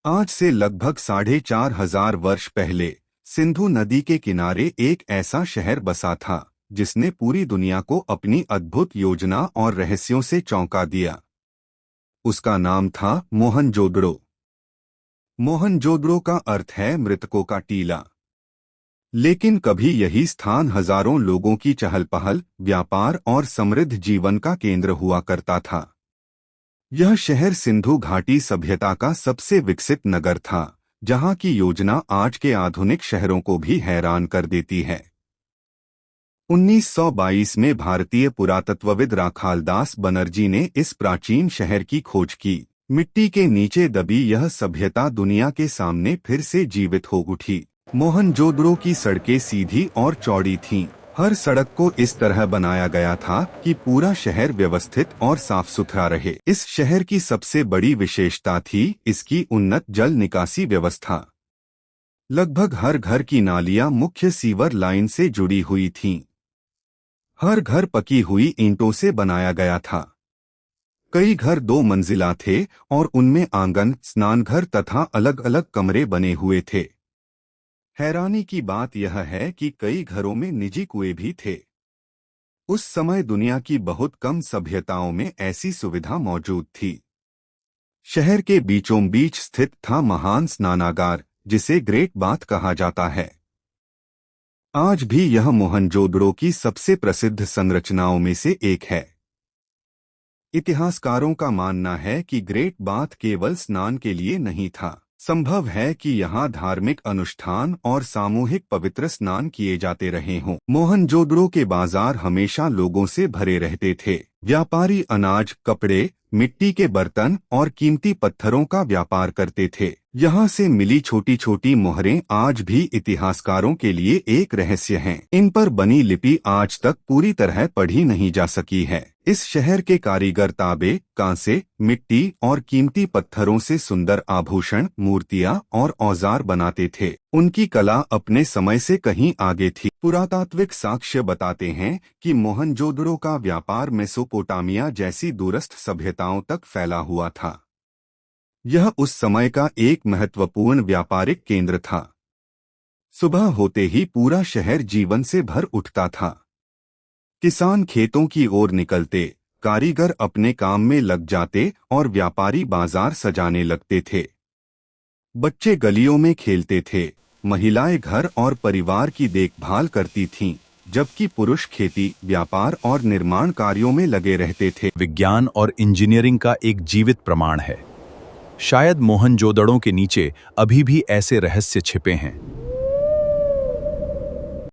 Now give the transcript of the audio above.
आज से लगभग 4,500 वर्ष पहले सिंधु नदी के किनारे एक ऐसा शहर बसा था जिसने पूरी दुनिया को अपनी अद्भुत योजना और रहस्यों से चौंका दिया। उसका नाम था मोहनजोदड़ो। मोहनजोदड़ो का अर्थ है मृतकों का टीला। लेकिन कभी यही स्थान हजारों लोगों की चहल-पहल, व्यापार और समृद्ध जीवन का केंद्र हुआ करता था। यह शहर सिंधु घाटी सभ्यता का सबसे विकसित नगर था, जहां की योजना आज के आधुनिक शहरों को भी हैरान कर देती है। 1922 में भारतीय पुरातत्वविद राखालदास बनर्जी ने इस प्राचीन शहर की खोज की। मिट्टी के नीचे दबी यह सभ्यता दुनिया के सामने फिर से जीवित हो उठी। मोहनजोदड़ो की सड़कें सीधी और चौड़ी थीं। हर सड़क को इस तरह बनाया गया था कि पूरा शहर व्यवस्थित और साफ सुथरा रहे। इस शहर की सबसे बड़ी विशेषता थी इसकी उन्नत जल निकासी व्यवस्था। लगभग हर घर की नालियां मुख्य सीवर लाइन से जुड़ी हुई थीं। हर घर पकी हुई ईंटों से बनाया गया था। कई घर 2 मंजिला थे और उनमें आंगन, स्नानघर तथा अलग अलग कमरे बने हुए थे। हैरानी की बात यह है कि कई घरों में निजी कुएं भी थे। उस समय दुनिया की बहुत कम सभ्यताओं में ऐसी सुविधा मौजूद थी। शहर के बीचों बीच स्थित था महान स्नानागार, जिसे ग्रेट बाथ कहा जाता है। आज भी यह मोहनजोदड़ो की सबसे प्रसिद्ध संरचनाओं में से एक है। इतिहासकारों का मानना है कि ग्रेट बाथ केवल स्नान के लिए नहीं था। संभव है कि यहाँ धार्मिक अनुष्ठान और सामूहिक पवित्र स्नान किए जाते रहे हों। मोहनजोदड़ो के बाजार हमेशा लोगों से भरे रहते थे। व्यापारी अनाज, कपड़े, मिट्टी के बर्तन और कीमती पत्थरों का व्यापार करते थे। यहाँ से मिली छोटी छोटी मोहरें आज भी इतिहासकारों के लिए एक रहस्य हैं। इन पर बनी लिपि आज तक पूरी तरह पढ़ी नहीं जा सकी है। इस शहर के कारीगर तांबे, कांसे, मिट्टी और कीमती पत्थरों से सुंदर आभूषण, मूर्तियां और औजार बनाते थे। उनकी कला अपने समय से कहीं आगे थी। पुरातात्विक साक्ष्य बताते हैं कि मोहनजोदड़ो का व्यापार मेसोपोटामिया जैसी दूरस्थ सभ्यताओं तक फैला हुआ था। यह उस समय का एक महत्वपूर्ण व्यापारिक केंद्र था। सुबह होते ही पूरा शहर जीवन से भर उठता था। किसान खेतों की ओर निकलते, कारीगर अपने काम में लग जाते और व्यापारी बाजार सजाने लगते थे। बच्चे गलियों में खेलते थे, महिलाएं घर और परिवार की देखभाल करती थीं, जबकि पुरुष खेती, व्यापार और निर्माण कार्यों में लगे रहते थे। विज्ञान और इंजीनियरिंग का एक जीवित प्रमाण है। शायद मोहनजोदड़ो के नीचे अभी भी ऐसे रहस्य छिपे हैं